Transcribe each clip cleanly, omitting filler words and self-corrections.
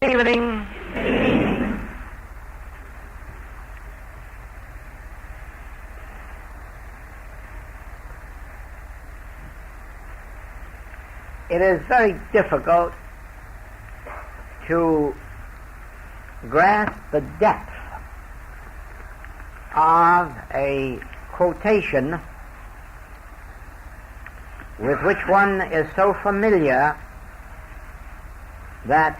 Evening. It is very difficult to grasp the depth of a quotation with which one is so familiar that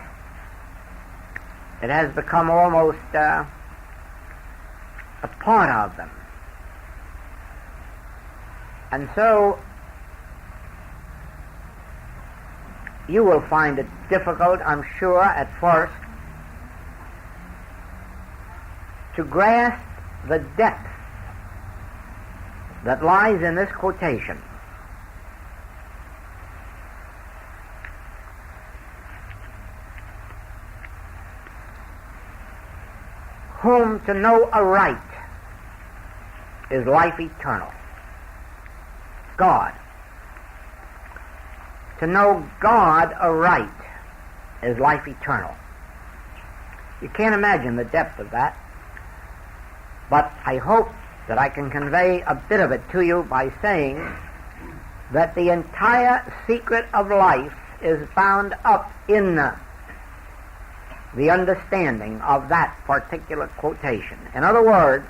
it has become almost a part of them. And so you will find it difficult, I'm sure, at first to grasp the depth that lies in this quotation. Whom to know aright is life eternal. God. To know God aright is life eternal. You can't imagine the depth of that, but I hope that I can convey a bit of it to you by saying that the entire secret of life is bound up in the understanding of that particular quotation. In other words,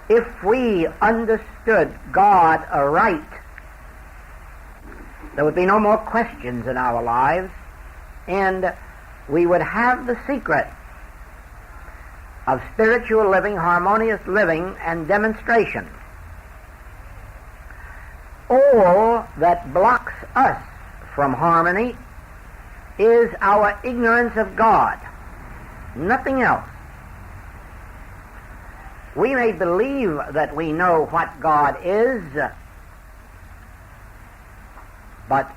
if we understood God aright, there would be no more questions in our lives, and we would have the secret of spiritual living, harmonious living, and demonstration. All that blocks us from harmony is our ignorance of God, nothing else. We may believe that we know what God is, but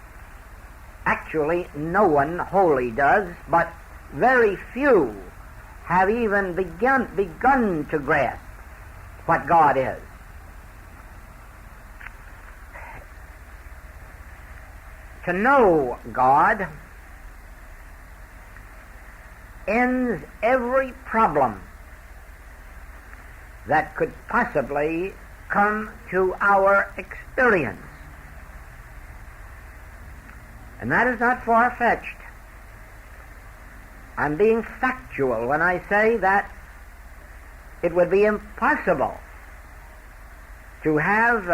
actually no one wholly does, but very few have even begun to grasp what God is. To know God ends every problem that could possibly come to our experience. And that is not far-fetched. I'm being factual when I say that it would be impossible to have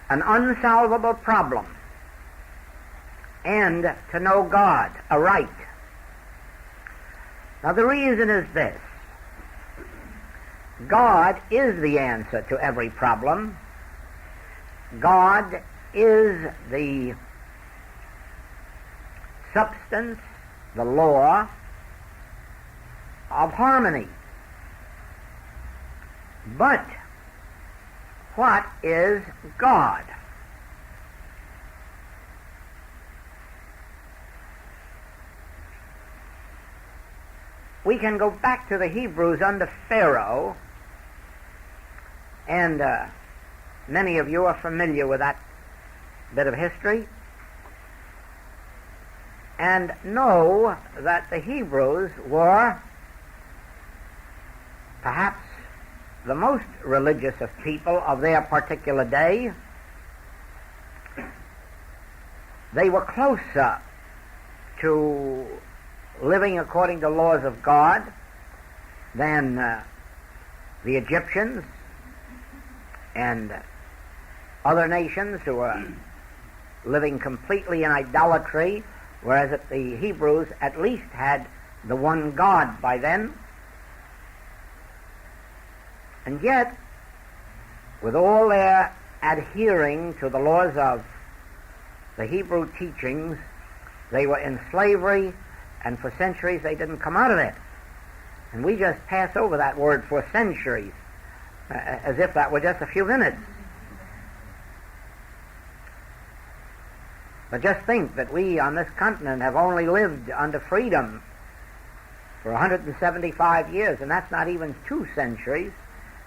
an unsolvable problem and to know God aright. Now the reason is this. God is the answer to every problem. God is the substance, the law of harmony. But what is God? We can go back to the Hebrews under Pharaoh, and many of you are familiar with that bit of history, and know that the Hebrews were perhaps the most religious of people of their particular day. They were closer to living according to laws of God than the Egyptians and other nations who were living completely in idolatry, whereas the Hebrews at least had the one God by then. And yet, with all their adhering to the laws of the Hebrew teachings, they were in slavery, and for centuries they didn't come out of it. And we just pass over that word for centuries, as if that were just a few minutes. But just think that we on this continent have only lived under freedom for 175 years, and that's not even 2 centuries,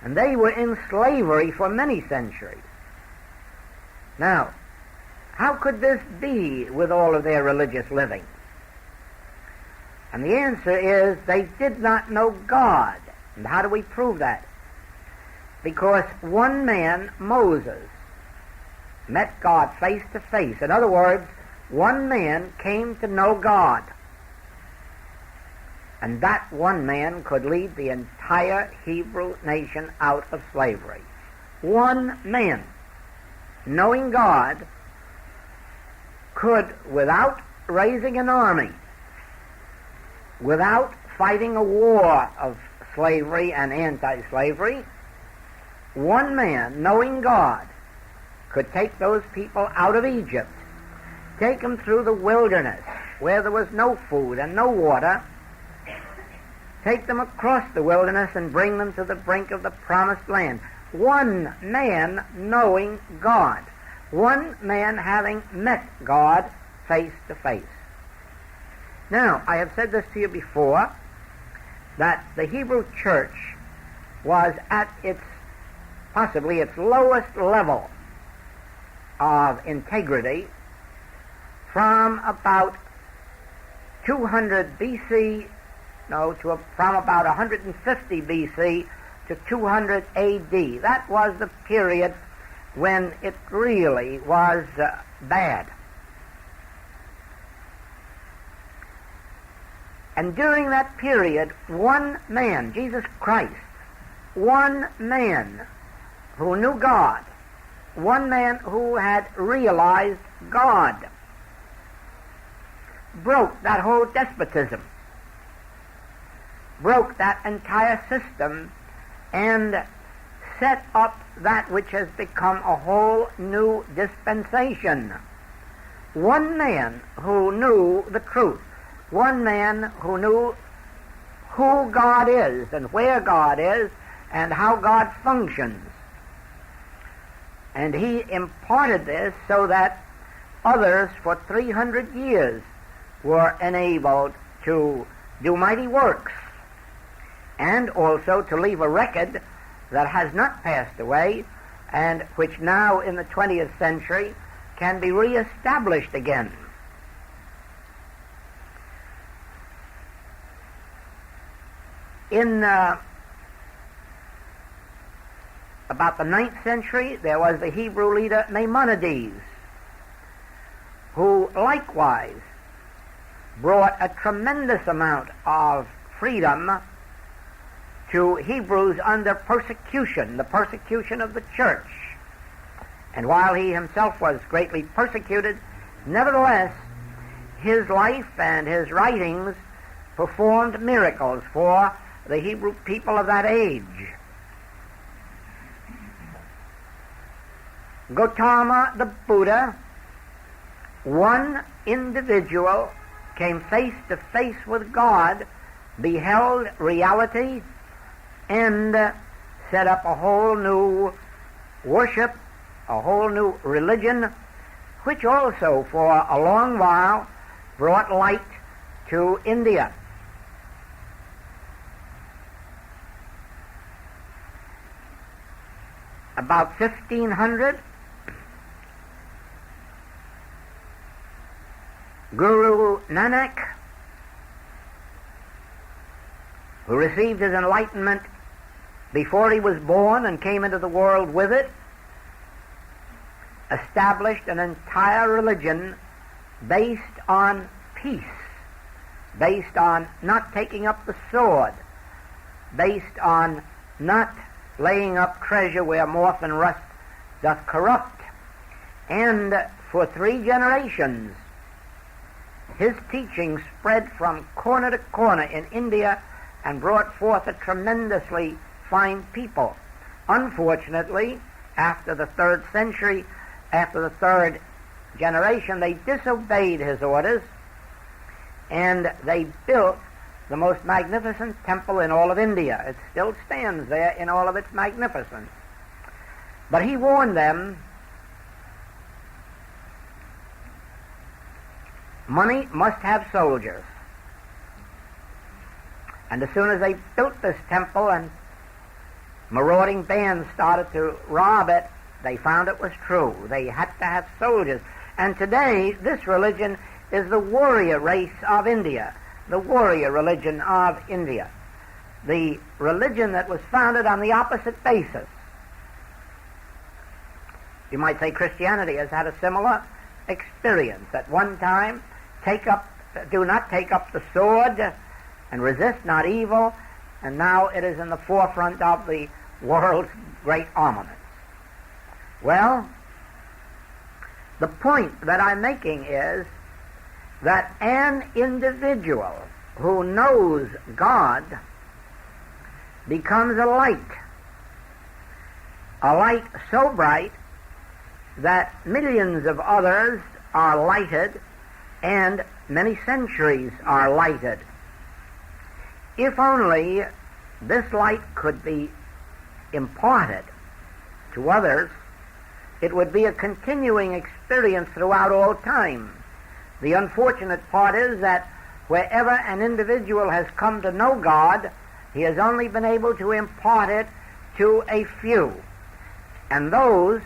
and they were in slavery for many centuries. Now, how could this be with all of their religious living? And the answer is they did not know God. And how do we prove that? Because one man, Moses, met God face to face. In other words, one man came to know God. And that one man could lead the entire Hebrew nation out of slavery. One man, knowing God, could, without raising an army, without fighting a war of slavery and anti-slavery, one man, knowing God, could take those people out of Egypt, take them through the wilderness where there was no food and no water, take them across the wilderness and bring them to the brink of the promised land. One man knowing God. One man having met God face to face. Now, I have said this to you before, that the Hebrew church was at possibly its lowest level of integrity from about 200 BC, from about 150 BC to 200 AD. That was the period when it really was bad. And during that period, one man, Jesus Christ, one man who knew God, one man who had realized God, broke that whole despotism, broke that entire system, and set up that which has become a whole new dispensation. One man who knew the truth, one man who knew who God is and where God is and how God functions. And he imparted this so that others for 300 years were enabled to do mighty works, and also to leave a record that has not passed away and which now in the 20th century can be reestablished again. In about the 9th century, there was the Hebrew leader Maimonides, who likewise brought a tremendous amount of freedom to Hebrews under persecution, the persecution of the church. And while he himself was greatly persecuted, nevertheless, his life and his writings performed miracles for the Hebrew people of that age. Gautama the Buddha, one individual, came face to face with God, beheld reality, and set up a whole new worship, a whole new religion, which also for a long while brought light to India. About 1500, Guru Nanak, who received his enlightenment before he was born and came into the world with it, established an entire religion based on peace, based on not taking up the sword, based on not laying up treasure where moth and rust doth corrupt. And for 3 generations, his teaching spread from corner to corner in India and brought forth a tremendously fine people. Unfortunately, after the 3rd century, after the 3rd generation, they disobeyed his orders, and they built the most magnificent temple in all of India. It still stands there in all of its magnificence. But he warned them, money must have soldiers. And as soon as they built this temple and marauding bands started to rob it, they found it was true. They had to have soldiers. And today, this religion is the warrior race of India. the warrior religion of India, the religion that was founded on the opposite basis. You might say Christianity has had a similar experience. At one time, do not take up the sword and resist not evil, and now it is in the forefront of the world's great armaments. Well, the point that I'm making is that an individual who knows God becomes a light so bright that millions of others are lighted and many centuries are lighted. If only this light could be imparted to others, it would be a continuing experience throughout all time. The unfortunate part is that wherever an individual has come to know God, he has only been able to impart it to a few, and those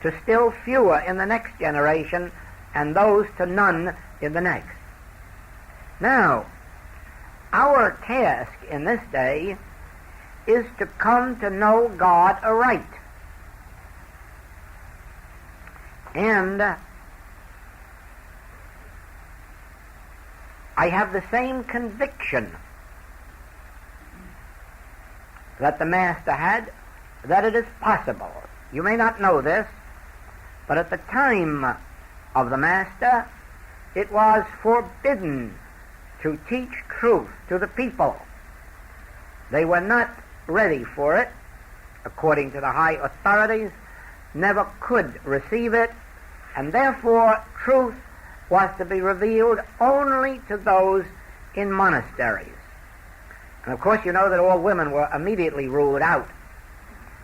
to still fewer in the next generation, and those to none in the next. Now, our task in this day is to come to know God aright. And I have the same conviction that the Master had, that it is possible. You may not know this, but at the time of the Master, it was forbidden to teach truth to the people. They were not ready for it, according to the high authorities, never could receive it, and therefore truth was to be revealed only to those in monasteries. And of course you know that all women were immediately ruled out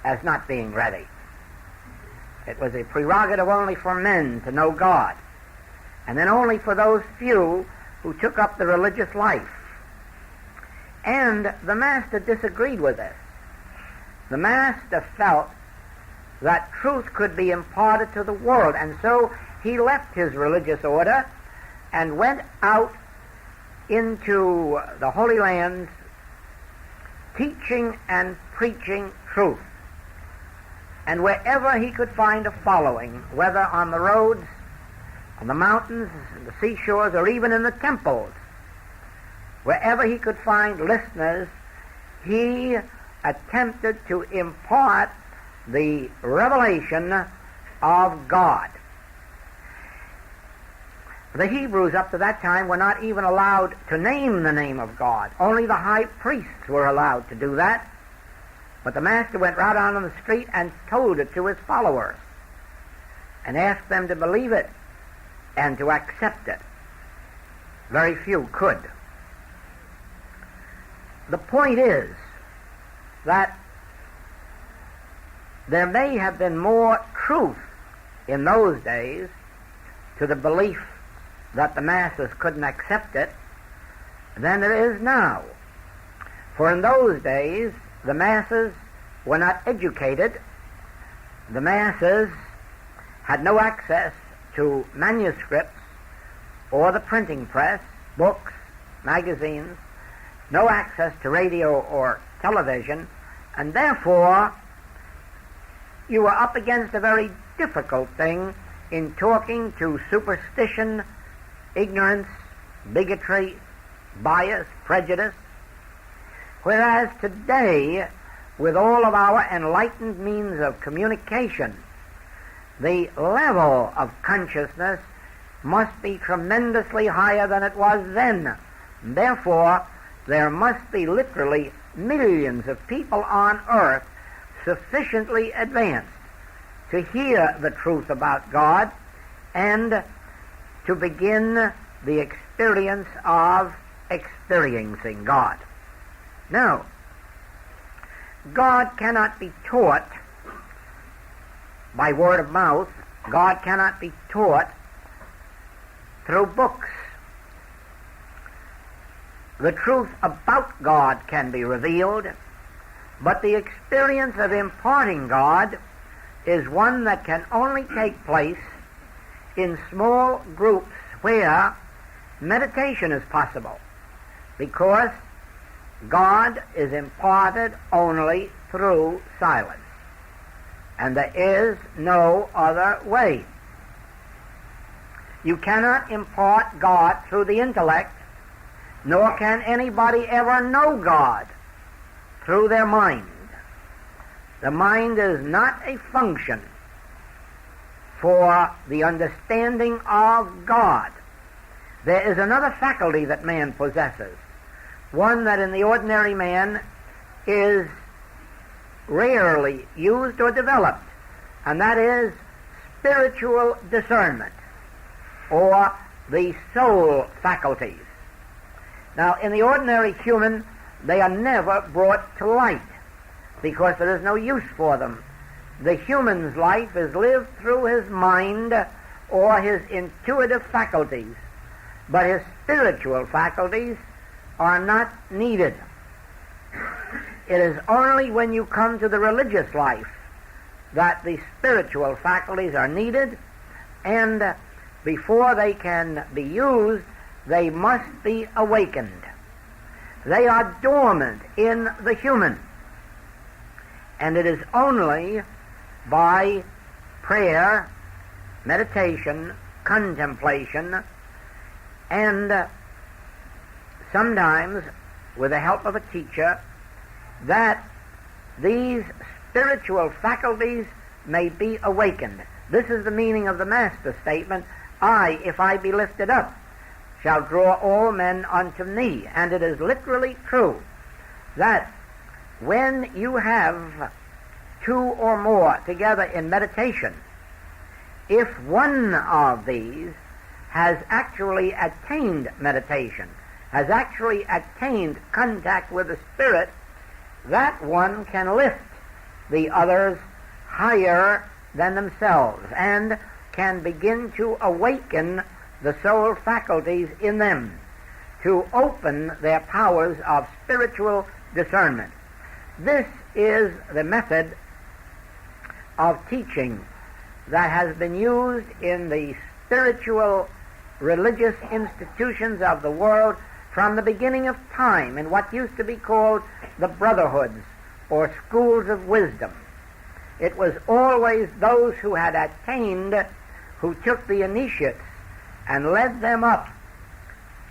as not being ready. It was a prerogative only for men to know God, and then only for those few who took up the religious life. And the Master disagreed with this. The Master felt that truth could be imparted to the world, and so he left his religious order and went out into the Holy Lands teaching and preaching truth. And wherever he could find a following, whether on the roads, on the mountains, the seashores, or even in the temples, wherever he could find listeners, he attempted to impart the revelation of God. The Hebrews up to that time were not even allowed to name the name of God. Only the high priests were allowed to do that. But the Master went right out on the street and told it to his followers and asked them to believe it and to accept it. Very few could. The point is that there may have been more truth in those days to the belief that the masses couldn't accept it than it is now. For in those days, the masses were not educated. The masses had no access to manuscripts or the printing press, books, magazines, no access to radio or television, and therefore you were up against a very difficult thing in talking to superstition, ignorance, bigotry, bias, prejudice. Whereas today, with all of our enlightened means of communication, the level of consciousness must be tremendously higher than it was then. Therefore, there must be literally millions of people on earth sufficiently advanced to hear the truth about God and to begin the experience of experiencing God. Now, God cannot be taught by word of mouth. God cannot be taught through books. The truth about God can be revealed, but the experience of imparting God is one that can only take place in small groups where meditation is possible. because God is imparted only through silence, and there is no other way. You cannot impart God through the intellect, nor can anybody ever know God through their mind. The mind is not a function for the understanding of God. There is another faculty that man possesses, one that in the ordinary man is rarely used or developed, and that is spiritual discernment, or the soul faculties. Now, in the ordinary human, they are never brought to light because there is no use for them. The human's life is lived through his mind or his intuitive faculties, but his spiritual faculties are not needed. It is only when you come to the religious life that the spiritual faculties are needed, and before they can be used, they must be awakened. They are dormant in the human, and it is only by prayer, meditation, contemplation, and sometimes with the help of a teacher, that these spiritual faculties may be awakened. This is the meaning of the Master's statement, I, if I be lifted up, shall draw all men unto me. And it is literally true that when you have two or more together in meditation, if one of these has actually attained meditation, has actually attained contact with the Spirit, that one can lift the others higher than themselves and can begin to awaken the soul faculties in them, to open their powers of spiritual discernment. This is the method of teaching that has been used in the spiritual religious institutions of the world from the beginning of time in what used to be called the brotherhoods or schools of wisdom. It was always those who had attained who took the initiates and led them up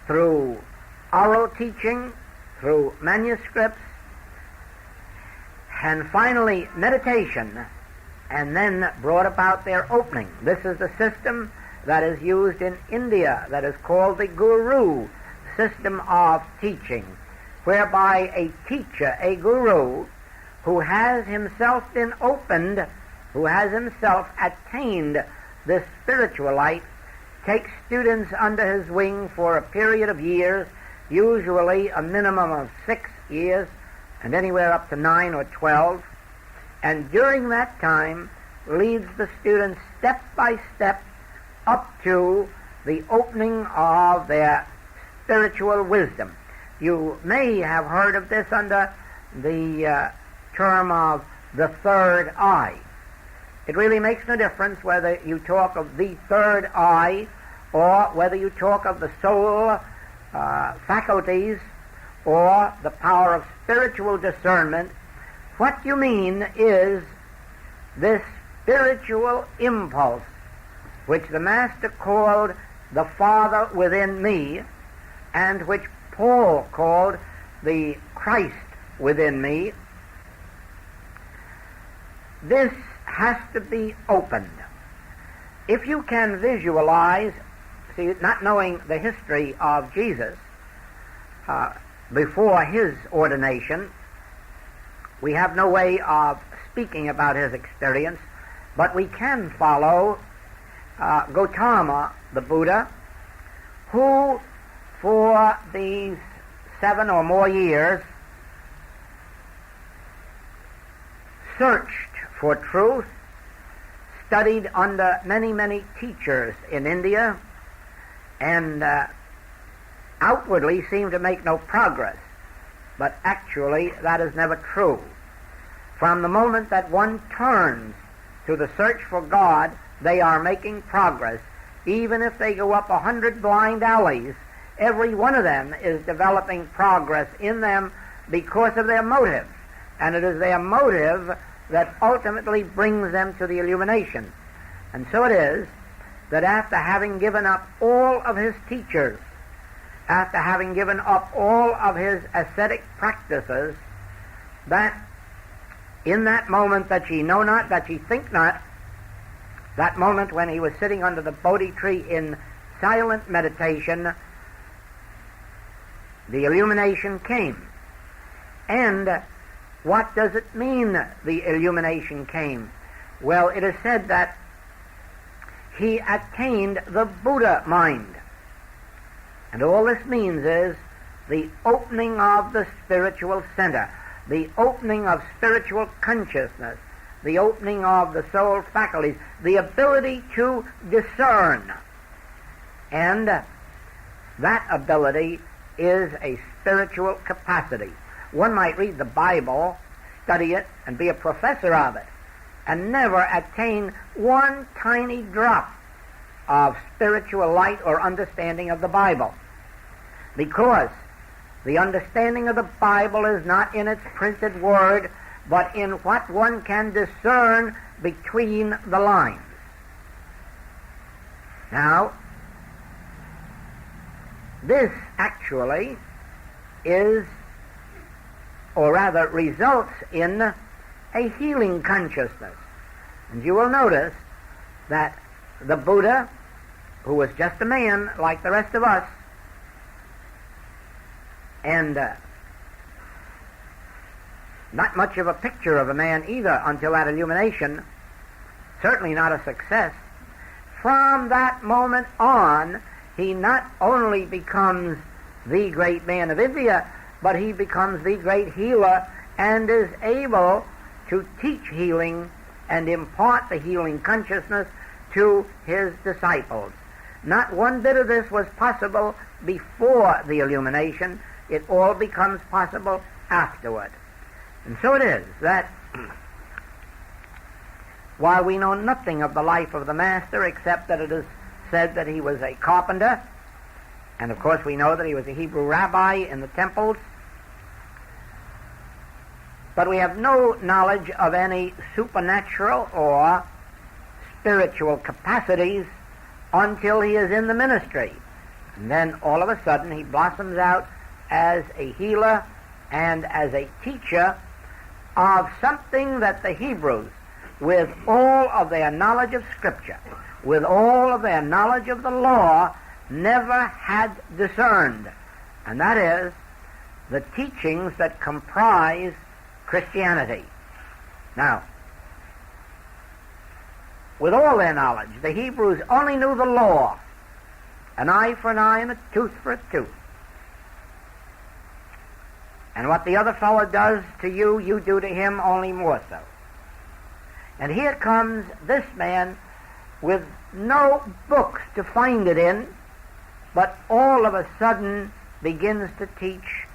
through oral teaching, through manuscripts, and finally meditation, and then brought about their opening. This is the system that is used in India, that is called the guru system of teaching, whereby a teacher, a guru, who has himself been opened, who has himself attained this spiritual life, takes students under his wing for a period of years, usually a minimum of 6 years, and anywhere up to 9 or 12, and during that time leads the students step by step up to the opening of their spiritual wisdom. You may have heard of this under the term of the third eye. It really makes no difference whether you talk of the third eye or whether you talk of the soul faculties or the power of spiritual discernment. What you mean is this spiritual impulse which the Master called the Father within me, and which Paul called the Christ within me. This has to be opened. If you can visualize, see, not knowing the history of Jesus before his ordination, we have no way of speaking about his experience, but we can follow Gautama, the Buddha, who for these 7 or more years searched for truth, studied under many, many teachers in India, and outwardly seemed to make no progress. But actually, that is never true. From the moment that one turns to the search for God, they are making progress. Even if they go up 100 blind alleys Every one of them is developing progress in them because of their motive. And it is their motive that ultimately brings them to the illumination. And so it is that after having given up all of his teachers, after having given up all of his ascetic practices, that in that moment that ye know not, that ye think not, that moment when he was sitting under the Bodhi tree in silent meditation, the illumination came. And what does it mean, the illumination came? Well, it is said that he attained the Buddha mind. And all this means is the opening of the spiritual center, the opening of spiritual consciousness, the opening of the soul faculties, the ability to discern. And that ability is a spiritual capacity. One might read the Bible, study it, and be a professor of it, and never attain one tiny drop of spiritual light or understanding of the Bible. Because the understanding of the Bible is not in its printed word, but in what one can discern between the lines. Now, this actually is, or rather results in, a healing consciousness. And you will notice that the Buddha, who was just a man like the rest of us, and not much of a picture of a man either until that illumination, certainly not a success, from that moment on, he not only becomes the great man of India, but he becomes the great healer and is able to teach healing and impart the healing consciousness to his disciples. Not one bit of this was possible before the illumination. It all becomes possible afterward. And so it is that while we know nothing of the life of the Master except that it is said that he was a carpenter, and of course we know that he was a Hebrew rabbi in the temples, but we have no knowledge of any supernatural or spiritual capacities until he is in the ministry. And then all of a sudden he blossoms out as a healer and as a teacher of something that the Hebrews, with all of their knowledge of Scripture, with all of their knowledge of the law, never had discerned. And that is the teachings that comprise Christianity. Now, with all their knowledge, the Hebrews only knew the law. An eye for an eye and a tooth for a tooth. And what the other fellow does to you, you do to him, only more so. And here comes this man with no books to find it in, but all of a sudden begins to teach,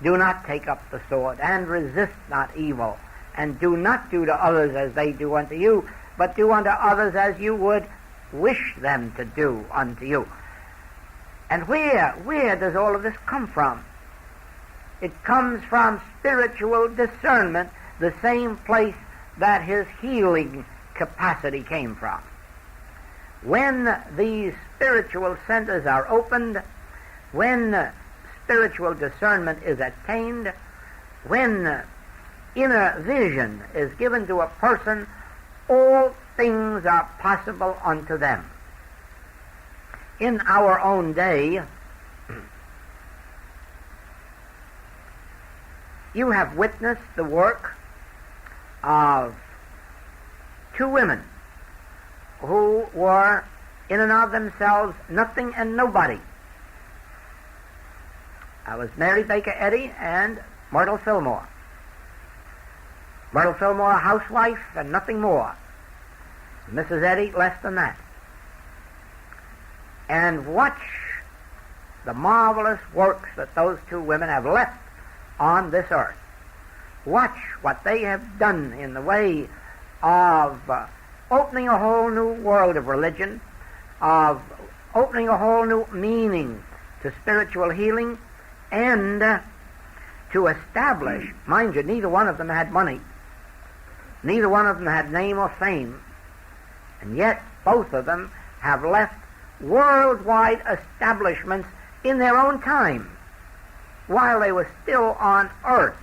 do not take up the sword, and resist not evil, and do not do to others as they do unto you, but do unto others as you would wish them to do unto you. And where does all of this come from? It comes from spiritual discernment, the same place that his healing capacity came from. When these spiritual centers are opened, when spiritual discernment is attained, when inner vision is given to a person, all things are possible unto them. In our own day, you have witnessed the work of two women who were in and of themselves nothing and nobody. I was Mary Baker Eddy and Myrtle Fillmore. Myrtle Fillmore, a housewife and nothing more. Mrs. Eddy, less than that. And watch the marvelous works that those two women have left on this earth. Watch what they have done in the way of opening a whole new world of religion, of opening a whole new meaning to spiritual healing and to establish, mind you, neither one of them had money, neither one of them had name or fame, and yet both of them have left worldwide establishments in their own time while they were still on earth.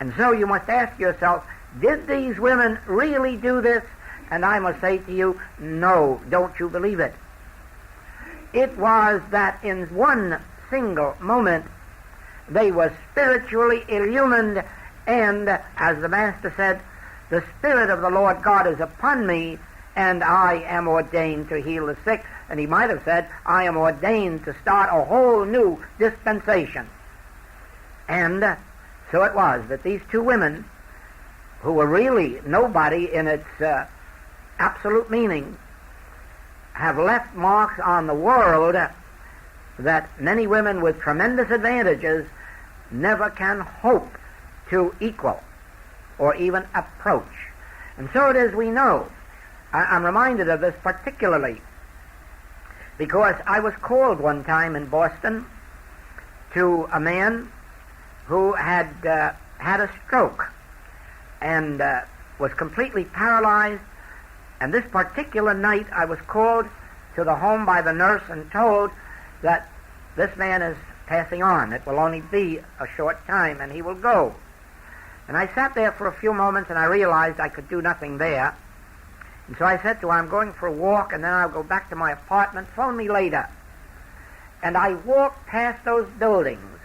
And so you must ask yourself, did these women really do this? And I must say to you, no, don't you believe it. It was that in one single moment they were spiritually illumined, and as the Master said, the Spirit of the Lord God is upon me, and I am ordained to heal the sick. And he might have said, I am ordained to start a whole new dispensation. And so it was that these two women, who were really nobody in its absolute meaning, have left marks on the world that many women with tremendous advantages never can hope to equal or even approach. And so it is we know. I'm reminded of this particularly because I was called one time in Boston to a man who had had a stroke and was completely paralyzed. And this particular night I was called to the home by the nurse and told that this man is passing on. It will only be a short time and he will go. And I sat there for a few moments and I realized I could do nothing there. And so I said to her, I'm going for a walk and then I'll go back to my apartment. Phone me later. And I walked past those buildings.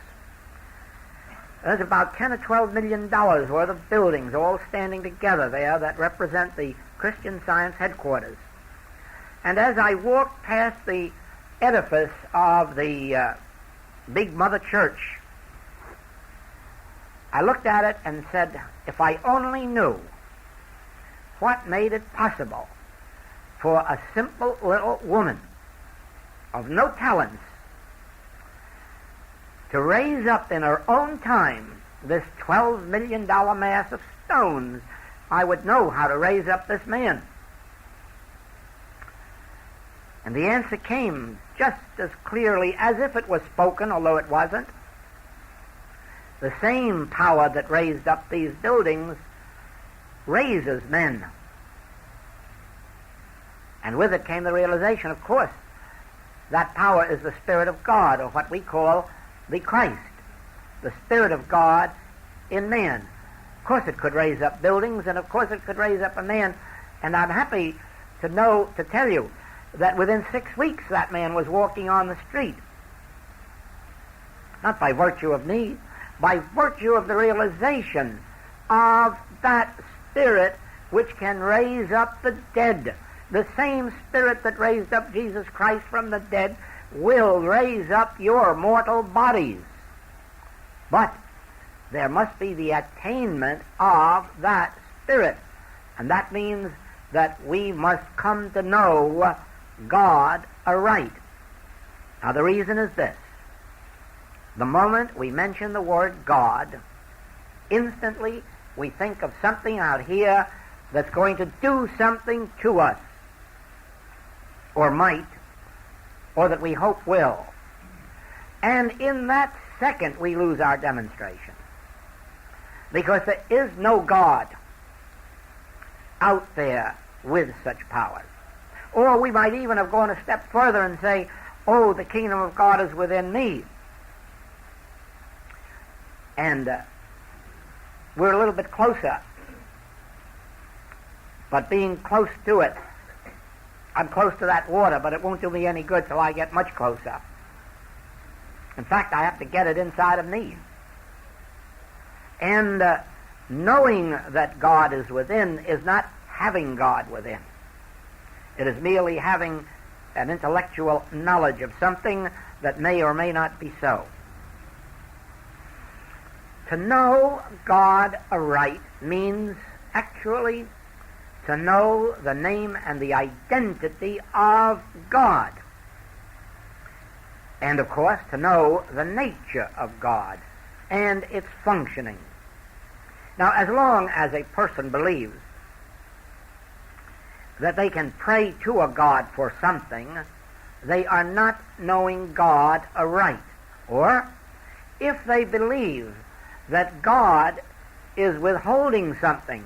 There's about $10 or $12 million worth of buildings all standing together there that represent the Christian Science headquarters. And as I walked past the edifice of the big Mother Church, I looked at it and said, if I only knew what made it possible for a simple little woman of no talents to raise up in her own time this $12 million mass of stones, I would know how to raise up this man. And the answer came just as clearly as if it was spoken, although it wasn't. The same power that raised up these buildings raises men. And with it came the realization, of course, that power is the Spirit of God, or what we call the Christ, the Spirit of God in man. Of course it could raise up buildings, and of course it could raise up a man. And I'm happy to tell you that within 6 weeks that man was walking on the street. Not by virtue of me, by virtue of the realization of that Spirit which can raise up the dead. The same Spirit that raised up Jesus Christ from the dead will raise up your mortal bodies. But there must be the attainment of that Spirit. And that means that we must come to know God aright. Now the reason is this. The moment we mention the word God, instantly we think of something out here that's going to do something to us, or might, or that we hope will. And in that second we lose our demonstration. Because there is no God out there with such powers. Or we might even have gone a step further and say, oh, the kingdom of God is within me. And we're a little bit closer. But being close to it, I'm close to that water, but it won't do me any good till I get much closer. In fact, I have to get it inside of me. And knowing that God is within is not having God within. It is merely having an intellectual knowledge of something that may or may not be so. To know God aright means actually to know the name and the identity of God. And, of course, to know the nature of God and its functioning. Now, as long as a person believes that they can pray to a God for something, they are not knowing God aright. Or, if they believe that God is withholding something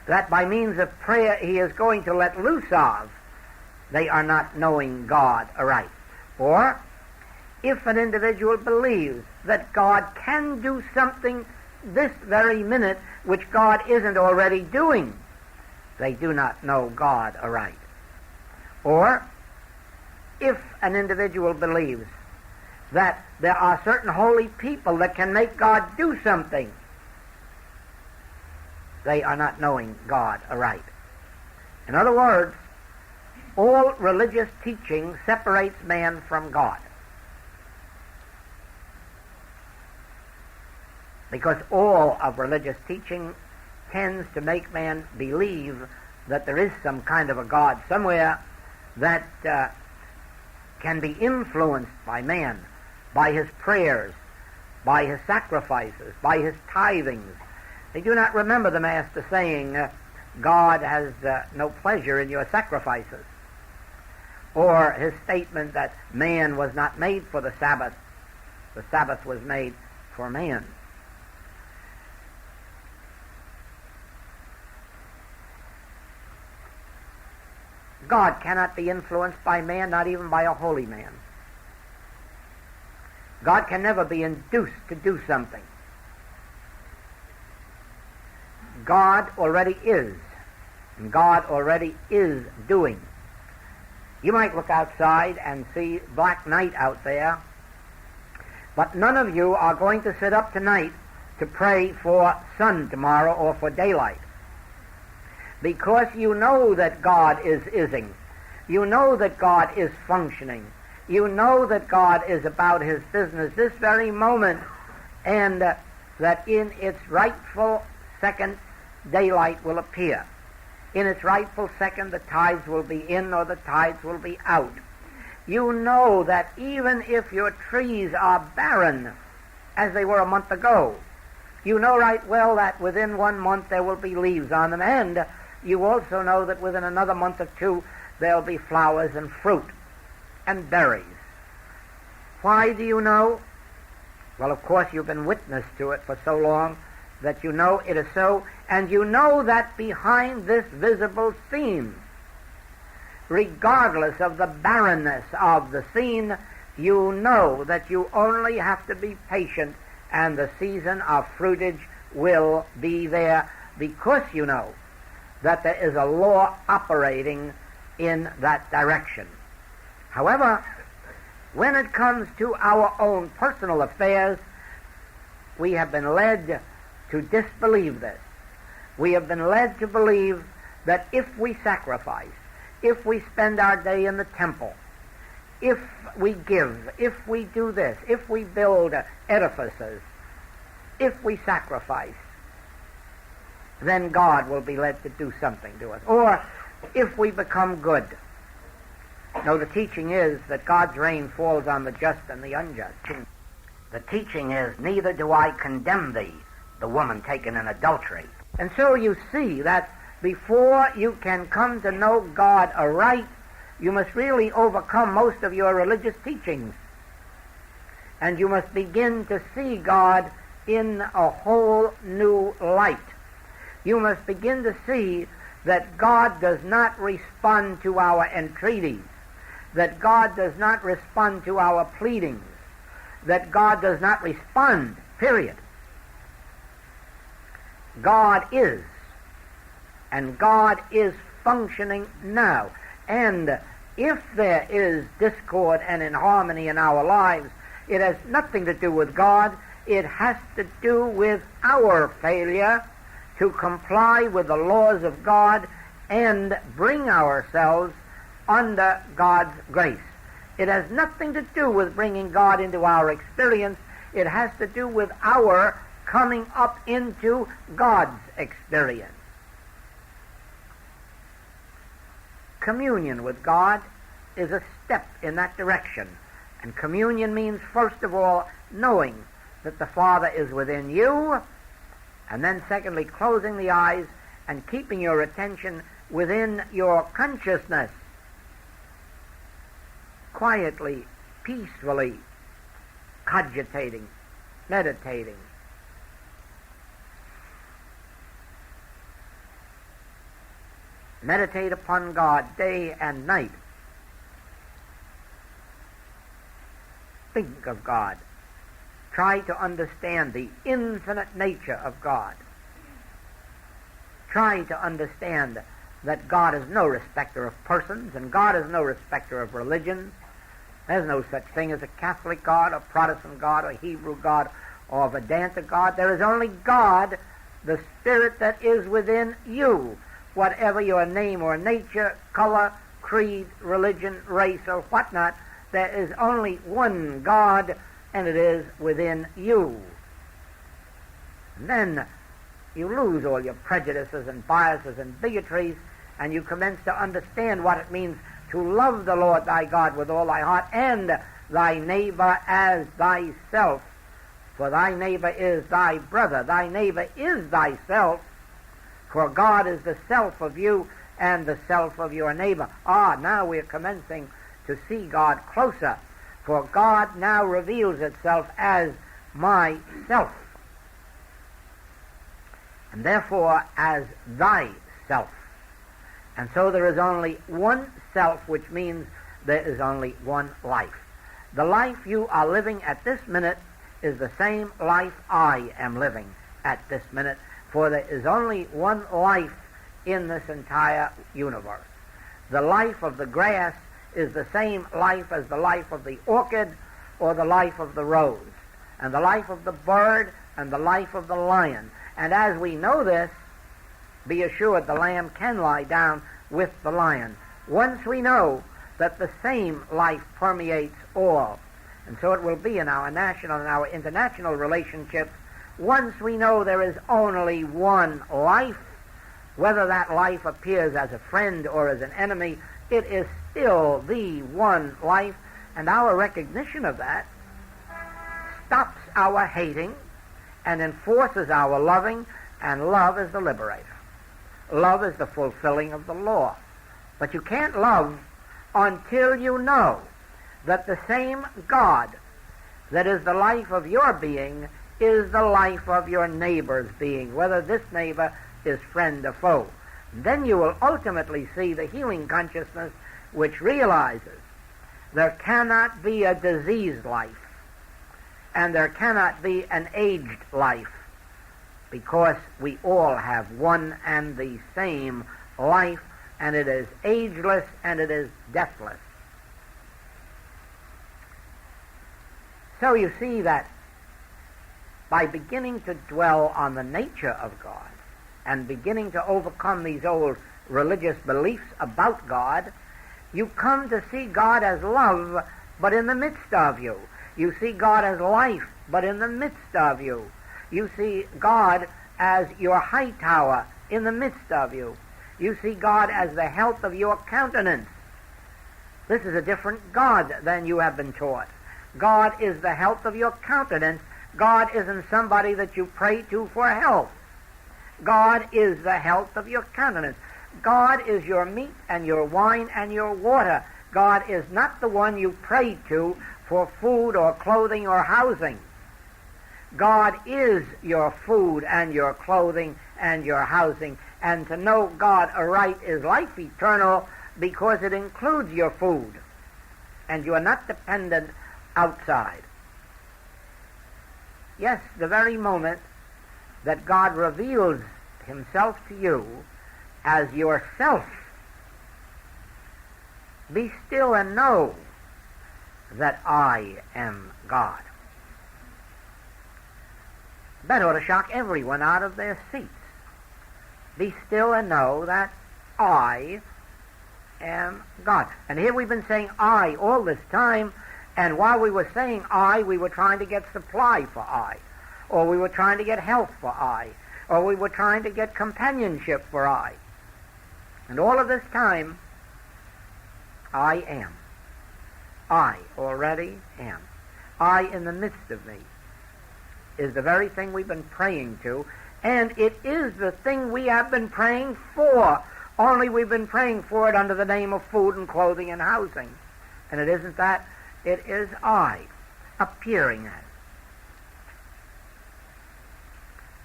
that by means of prayer he is going to let loose of, they are not knowing God aright. Or, if an individual believes that God can do something this very minute which God isn't already doing, they do not know God aright. Or, if an individual believes that there are certain holy people that can make God do something, they are not knowing God aright. In other words, all religious teaching separates man from God. Because all of religious teaching tends to make man believe that there is some kind of a God somewhere that can be influenced by man, by his prayers, by his sacrifices, by his tithings. They do not remember the Master saying, God has no pleasure in your sacrifices, or his statement that man was not made for the Sabbath was made for man. God cannot be influenced by man, not even by a holy man. God can never be induced to do something. God already is, and God already is doing. You might look outside and see black night out there, but none of you are going to sit up tonight to pray for sun tomorrow or for daylight, because you know that God is ising. You know that God is functioning. You know that God is about his business this very moment, and that in its rightful second, daylight will appear. In its rightful second, the tides will be in or the tides will be out. You know that even if your trees are barren, as they were a month ago, you know right well that within 1 month there will be leaves on them, and you also know that within another month or two there'll be flowers and fruit and berries. Why do you know? Well, of course, you've been witness to it for so long that you know it is so, and you know that behind this visible scene, regardless of the barrenness of the scene, you know that you only have to be patient and the season of fruitage will be there, because you know that there is a law operating in that direction. However, when it comes to our own personal affairs, we have been led to disbelieve this. We have been led to believe that if we sacrifice, if we spend our day in the temple, if we give, if we do this, if we build edifices, if we sacrifice, then God will be led to do something to us. Or if we become good. No, the teaching is that God's rain falls on the just and the unjust. The teaching is, neither do I condemn thee, the woman taken in adultery. And so you see that before you can come to know God aright, you must really overcome most of your religious teachings. And you must begin to see God in a whole new light. You must begin to see that God does not respond to our entreaties, that God does not respond to our pleadings, that God does not respond, period. God is, and God is functioning now. And if there is discord and inharmony in our lives, it has nothing to do with God. It has to do with our failure to comply with the laws of God and bring ourselves under God's grace. It has nothing to do with bringing God into our experience. It has to do with our coming up into God's experience. Communion with God is a step in that direction. And communion means, first of all, knowing that the Father is within you, and then secondly, closing the eyes and keeping your attention within your consciousness. quietly, peacefully cogitating, meditating. Meditate upon God day and night. Think of God. Try to understand the infinite nature of God. Try to understand that God is no respecter of persons, and God is no respecter of religions. There's no such thing as a Catholic God, a Protestant God, a Hebrew God, or a Vedanta God. There is only God, the Spirit that is within you, whatever your name or nature, color, creed, religion, race, or whatnot. There is only one God, and it is within you. And then you lose all your prejudices and biases and bigotries, and you commence to understand what it means to love the Lord thy God with all thy heart, and thy neighbor as thyself. For thy neighbor is thy brother. Thy neighbor is thyself, for God is the self of you and the self of your neighbor. Now we're commencing to see God closer, for God now reveals itself as myself, and therefore as thyself. And so there is only one self, which means there is only one life. The life you are living at this minute is the same life I am living at this minute, for there is only one life in this entire universe. The life of the grass is the same life as the life of the orchid or the life of the rose, and the life of the bird and the life of the lion. And as we know this, be assured the lamb can lie down with the lion. Once we know that the same life permeates all, and so it will be in our national and our international relationships. Once we know there is only one life, whether that life appears as a friend or as an enemy, it is still the one life, and our recognition of that stops our hating and enforces our loving, and love is the liberator. Love is the fulfilling of the law. But you can't love until you know that the same God that is the life of your being is the life of your neighbor's being, whether this neighbor is friend or foe. Then you will ultimately see the healing consciousness which realizes there cannot be a diseased life and there cannot be an aged life, because we all have one and the same life, and it is ageless and it is deathless. So you see that by beginning to dwell on the nature of God and beginning to overcome these old religious beliefs about God, you come to see God as love, but in the midst of you. You see God as life, but in the midst of you. You see God as your high tower in the midst of you. You see God as the health of your countenance. This is a different God than you have been taught. God is the health of your countenance. God isn't somebody that you pray to for health. God is the health of your countenance. God is your meat and your wine and your water. God is not the one you pray to for food or clothing or housing. God is your food and your clothing and your housing. And to know God aright is life eternal, because it includes your food, and you are not dependent outside. Yes, the very moment that God reveals himself to you as yourself, be still and know that I am God. That ought to shock everyone out of their seats. Be still and know that I am God. And here we've been saying I all this time, and while we were saying I, we were trying to get supply for I, or we were trying to get health for I, or we were trying to get companionship for I. And all of this time, I am. I already am. I in the midst of me is the very thing we've been praying to, and it is the thing we have been praying for, only we've been praying for it under the name of food and clothing and housing. And it isn't that. It is I appearing as.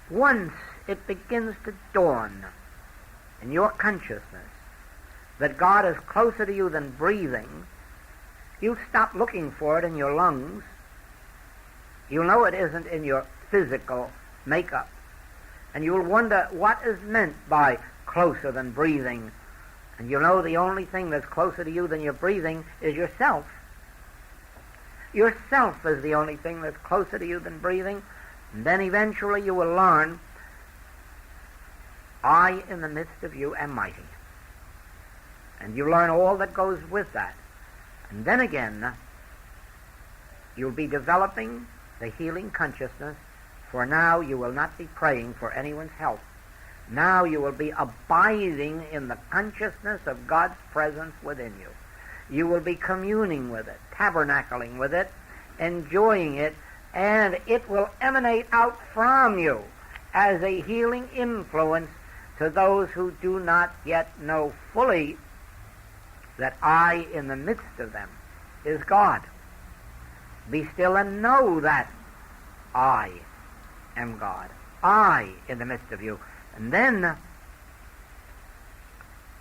Once it begins to dawn in your consciousness that God is closer to you than breathing, you'll stop looking for it in your lungs. You'll know it isn't in your physical makeup. And you'll wonder what is meant by closer than breathing. And you'll know the only thing that's closer to you than your breathing is yourself. Yourself is the only thing that's closer to you than breathing. And then eventually you will learn, I in the midst of you am mighty. And you learn all that goes with that. And then again, you'll be developing the healing consciousness, for now you will not be praying for anyone's help. Now you will be abiding in the consciousness of God's presence within you. You will be communing with it, tabernacling with it, enjoying it, and it will emanate out from you as a healing influence to those who do not yet know fully that I in the midst of them is God. Be still and know that I am God. I in the midst of you. And then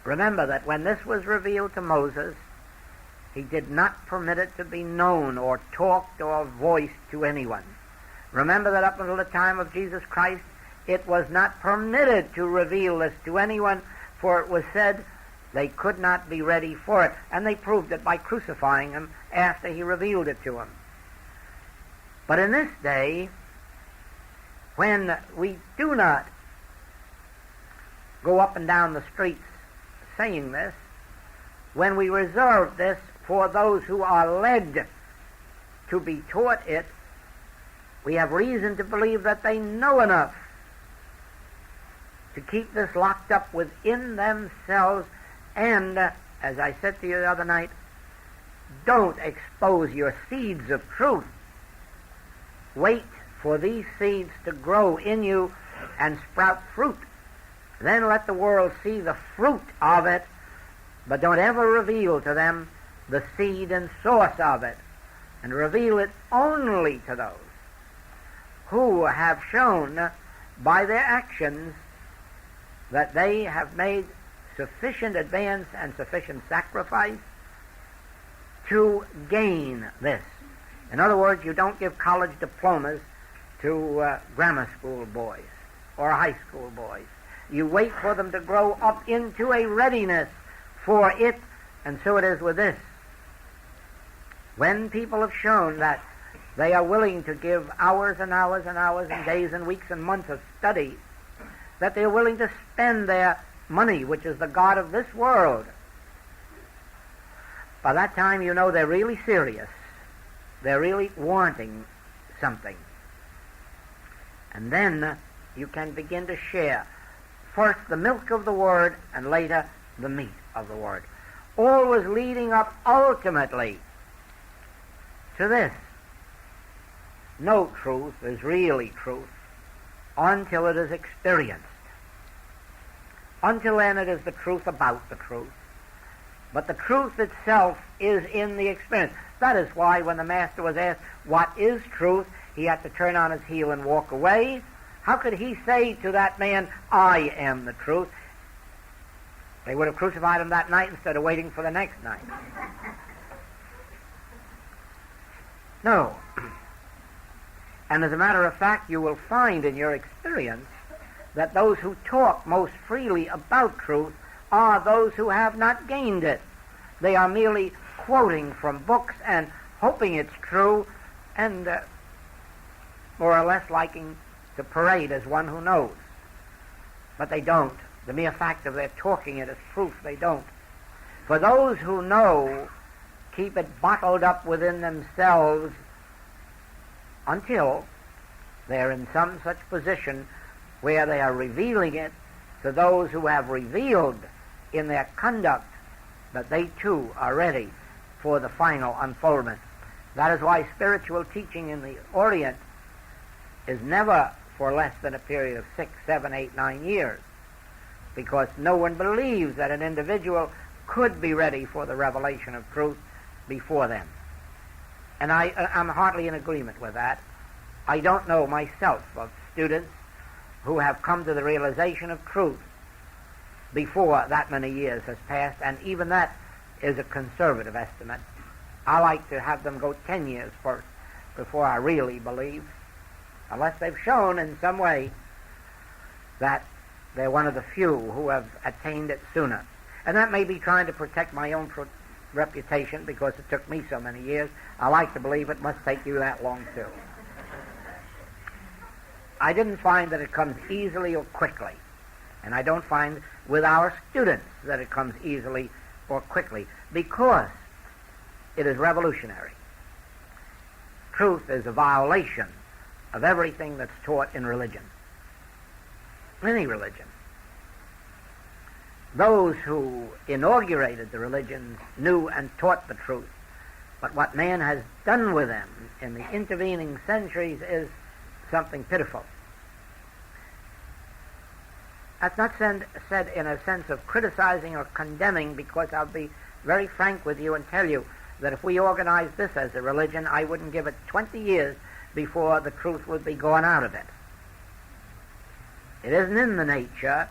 remember that when this was revealed to Moses, he did not permit it to be known or talked or voiced to anyone. Remember that up until the time of Jesus Christ, it was not permitted to reveal this to anyone, for it was said they could not be ready for it. And they proved it by crucifying him after he revealed it to them. But in this day, when we do not go up and down the streets saying this, when we reserve this for those who are led to be taught it, we have reason to believe that they know enough to keep this locked up within themselves. And, as I said to you the other night, don't expose your seeds of truth. Wait for these seeds to grow in you and sprout fruit. Then let the world see the fruit of it, but don't ever reveal to them the seed and source of it, and reveal it only to those who have shown by their actions that they have made sufficient advance and sufficient sacrifice to gain this. In other words, you don't give college diplomas to grammar school boys or high school boys. You wait for them to grow up into a readiness for it, and so it is with this. When people have shown that they are willing to give hours and hours and hours and days and weeks and months of study, that they are willing to spend their money, which is the God of this world, by that time you know they're really serious. They're really wanting something. And then you can begin to share first the milk of the Word and later the meat of the Word. Always leading up ultimately to this. No truth is really truth until it is experienced. Until then it is the truth about the truth. But the truth itself is in the experience. That is why when the Master was asked, what is truth? He had to turn on his heel and walk away. How could he say to that man, I am the truth? They would have crucified him that night instead of waiting for the next night. No. And as a matter of fact, you will find in your experience that those who talk most freely about truth are those who have not gained it. They are merely quoting from books and hoping it's true and more or less liking to parade as one who knows. But they don't. The mere fact of their talking it as proof they don't. For those who know keep it bottled up within themselves until they're in some such position where they are revealing it to those who have revealed in their conduct that they too are ready for the final unfoldment. That is why spiritual teaching in the Orient is never for less than a period of 6, 7, 8, 9 years, because no one believes that an individual could be ready for the revelation of truth before them. And I'm hardly in agreement with that. I don't know myself of students who have come to the realization of truth before that many years has passed, and even that is a conservative estimate. I like to have them go 10 years first before I really believe, unless they've shown in some way that they're one of the few who have attained it sooner. And that may be trying to protect my own reputation because it took me so many years. I like to believe it must take you that long too. I didn't find that it comes easily or quickly. And I don't find with our students that it comes easily or quickly because it is revolutionary. Truth is a violation of everything that's taught in religion. Any religion. Those who inaugurated the religions knew and taught the truth. But what man has done with them in the intervening centuries is something pitiful. That's not said in a sense of criticizing or condemning, because I'll be very frank with you and tell you that if we organized this as a religion, I wouldn't give it 20 years before the truth would be gone out of it. It isn't in the nature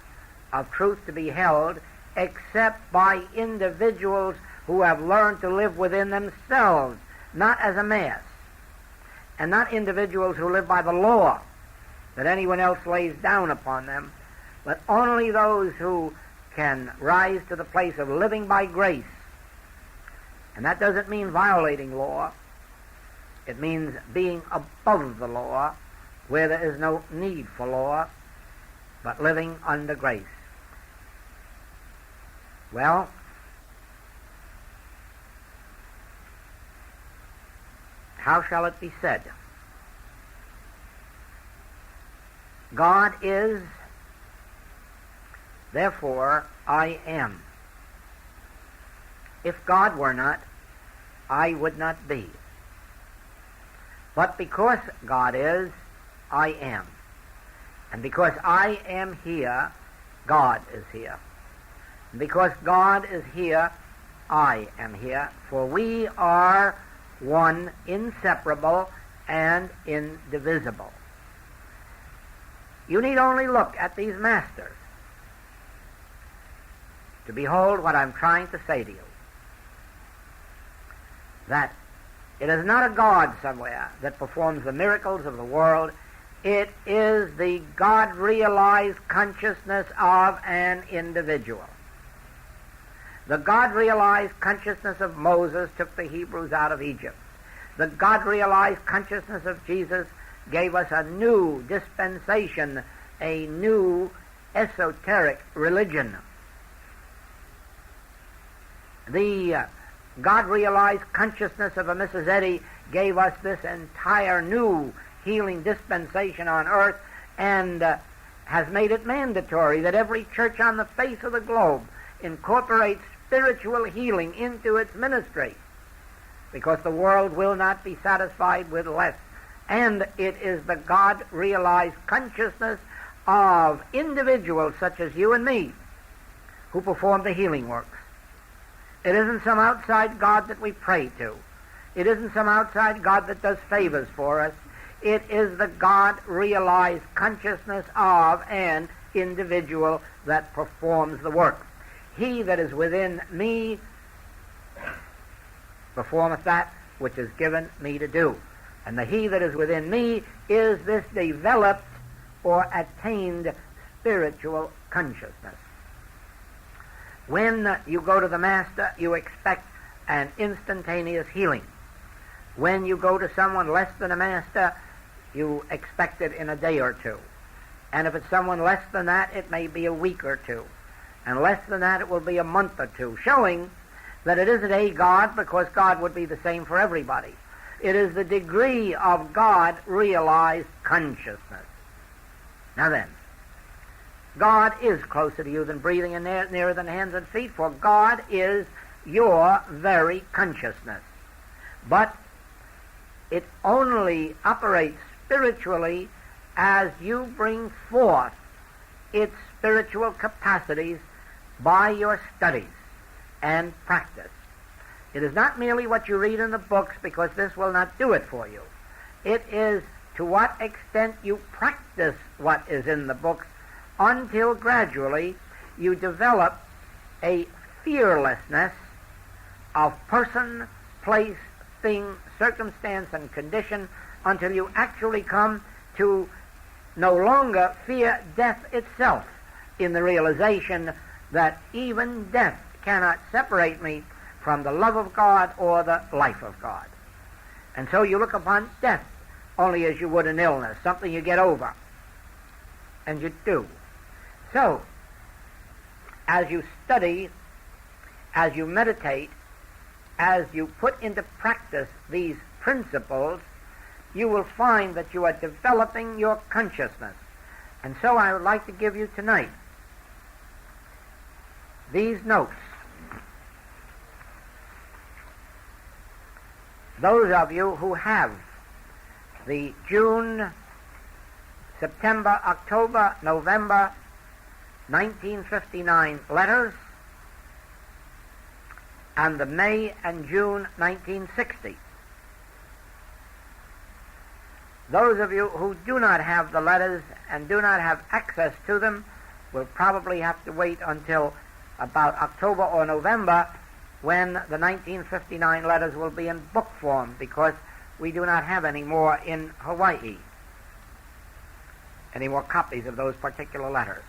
of truth to be held except by individuals who have learned to live within themselves, not as a mass, and not individuals who live by the law that anyone else lays down upon them, but only those who can rise to the place of living by grace. And that doesn't mean violating law. It means being above the law, where there is no need for law, but living under grace. Well, how shall it be said? God is, therefore I am. If God were not, I would not be. But because God is, I am. And because I am here, God is here. And because God is here, I am here. For we are one, inseparable, and indivisible. You need only look at these masters to behold what I'm trying to say to you. That it is not a God somewhere that performs the miracles of the world. It is the God-realized consciousness of an individual. The God-realized consciousness of Moses took the Hebrews out of Egypt. The God-realized consciousness of Jesus gave us a new dispensation, a new esoteric religion. The God-realized consciousness of a Mrs. Eddy gave us this entire new healing dispensation on earth, and has made it mandatory that every church on the face of the globe incorporates spiritual healing into its ministry, because the world will not be satisfied with less. And it is the God-realized consciousness of individuals such as you and me who perform the healing works. It isn't some outside God that we pray to. It isn't some outside God that does favors for us. It is the God-realized consciousness of an individual that performs the work. He that is within me performeth that which is given me to do. And the he that is within me is this developed or attained spiritual consciousness. When you go to the Master, you expect an instantaneous healing. When you go to someone less than a Master, you expect it in a day or two. And if it's someone less than that, it may be a week or two. And less than that, it will be a month or two, showing that it isn't a God, because God would be the same for everybody. It is the degree of God-realized consciousness. Now then, God is closer to you than breathing and nearer than hands and feet, for God is your very consciousness. But it only operates spiritually as you bring forth its spiritual capacities by your studies and practice. It is not merely what you read in the books, because this will not do it for you. It is to what extent you practice what is in the books until gradually you develop a fearlessness of person, place, thing, circumstance, and condition, until you actually come to no longer fear death itself, in the realization that even death cannot separate me from the love of God or the life of God. And so you look upon death only as you would an illness, something you get over. And you do. So, as you study, as you meditate, as you put into practice these principles, you will find that you are developing your consciousness. And so I would like to give you tonight these notes. Those of you who have the June, September, October, November 1959 letters, and the May and June 1960. Those of you who do not have the letters and do not have access to them will probably have to wait until about October or November, when the 1959 letters will be in book form, because we do not have any more in Hawaii, any more copies of those particular letters.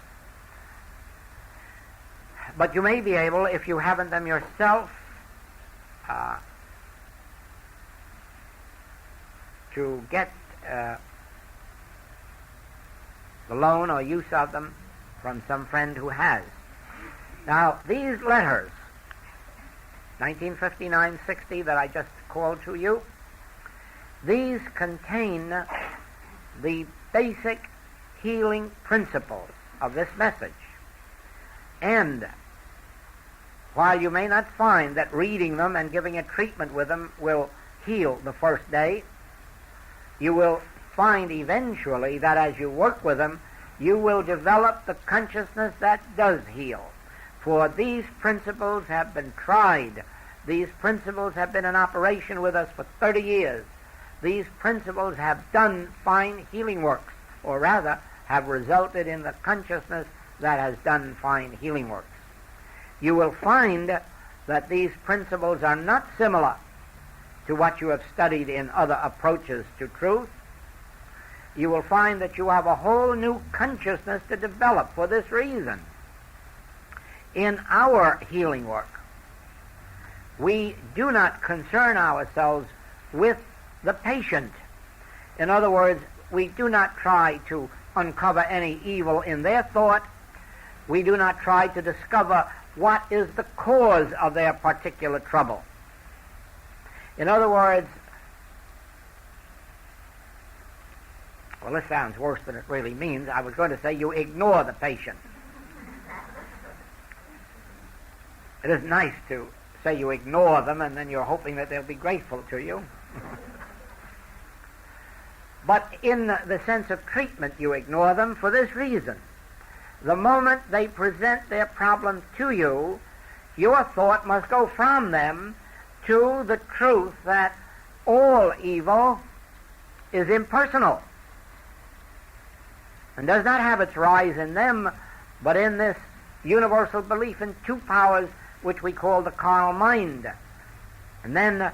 But you may be able, if you haven't them yourself, to get the loan or use of them from some friend who has. Now, these letters, 1959-60 that I just called to you, these contain the basic healing principles of this message. And while you may not find that reading them and giving a treatment with them will heal the first day, you will find eventually that as you work with them, you will develop the consciousness that does heal. For these principles have been tried. These principles have been in operation with us for 30 years. These principles have done fine healing works, or rather, have resulted in the consciousness that has done fine healing works. You will find that these principles are not similar to what you have studied in other approaches to truth. You will find that you have a whole new consciousness to develop for this reason. In our healing work, we do not concern ourselves with the patient. In other words, we do not try to uncover any evil in their thought. We do not try to discover what is the cause of their particular trouble. In other words, well, this sounds worse than it really means. I was going to say you ignore the patient. It is nice to say you ignore them and then you're hoping that they'll be grateful to you. But in the sense of treatment, you ignore them for this reason. The moment they present their problem to you, your thought must go from them to the truth that all evil is impersonal and does not have its rise in them, but in this universal belief in two powers which we call the carnal mind. And then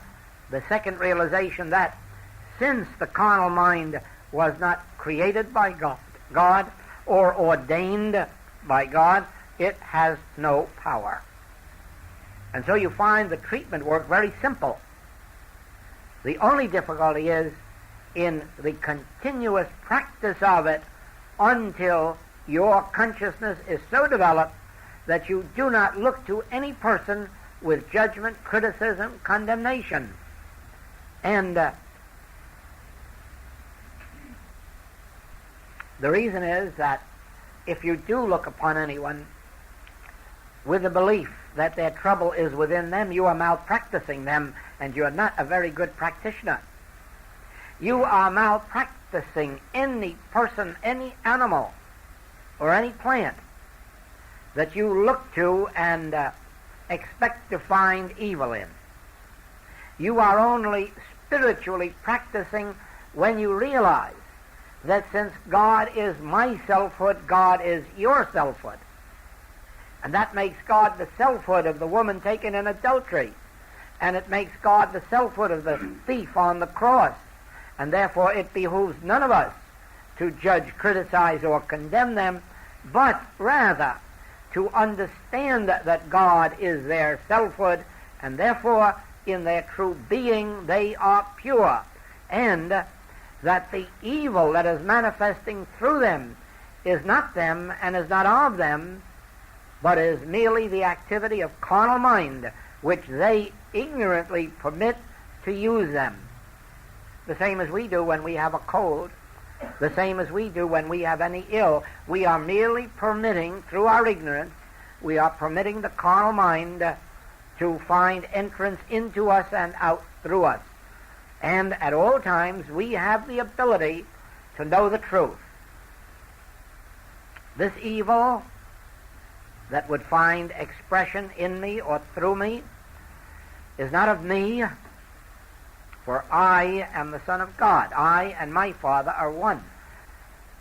the second realization that since the carnal mind was not created by God or ordained by God, it has no power. And so you find the treatment work very simple. The only difficulty is in the continuous practice of it until your consciousness is so developed that you do not look to any person with judgment, criticism, condemnation. And the reason is that if you do look upon anyone with the belief that their trouble is within them, you are malpracticing them, and you are not a very good practitioner. You are malpracticing any person, any animal, or any plant that you look to and expect to find evil in. You are only spiritually practicing when you realize that since God is my selfhood, God is your selfhood. And that makes God the selfhood of the woman taken in adultery. And it makes God the selfhood of the thief on the cross. And therefore it behooves none of us to judge, criticize, or condemn them, but rather to understand that God is their selfhood, and therefore in their true being they are pure, and that the evil that is manifesting through them is not them and is not of them, but is merely the activity of carnal mind, which they ignorantly permit to use them. The same as we do when we have a cold, the same as we do when we have any ill. We are merely permitting, through our ignorance, we are permitting the carnal mind to find entrance into us and out through us. And at all times we have the ability to know the truth. This evil that would find expression in me or through me is not of me, for I am the Son of God. I and my Father are one.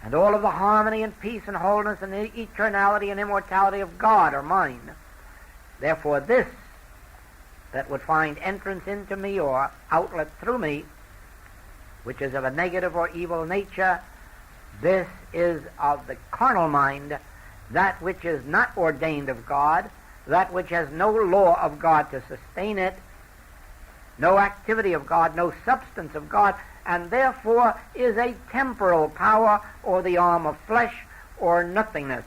And all of the harmony and peace and wholeness and the eternality and immortality of God are mine. Therefore this that would find entrance into me or outlet through me, which is of a negative or evil nature, this is of the carnal mind, that which is not ordained of God, that which has no law of God to sustain it, no activity of God, no substance of God, and therefore is a temporal power or the arm of flesh or nothingness.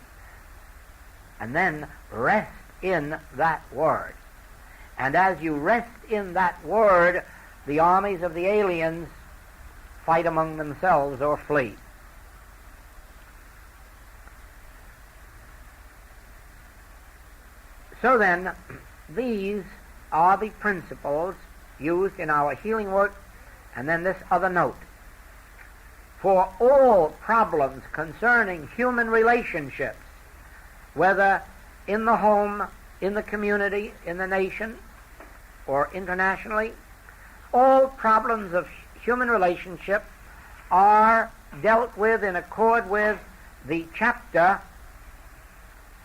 And then rest in that word. And as you rest in that word, the armies of the aliens fight among themselves or flee. So then, these are the principles used in our healing work. And then this other note. For all problems concerning human relationships, whether in the home, in the community, in the nation, or internationally, all problems of human relationship are dealt with in accord with the chapter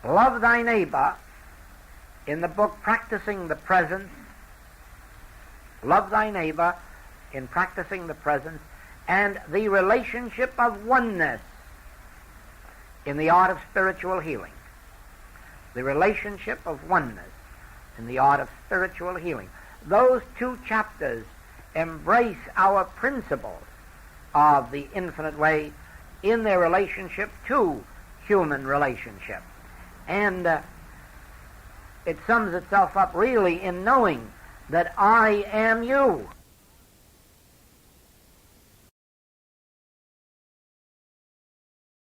Love Thy Neighbor in the book Practicing the Presence. Love thy neighbor in Practicing the Presence, and the relationship of oneness in the art of spiritual healing. The relationship of oneness in the art of spiritual healing. Those two chapters embrace our principles of the infinite way in their relationship to human relationship. And it sums itself up really in knowing that I am you.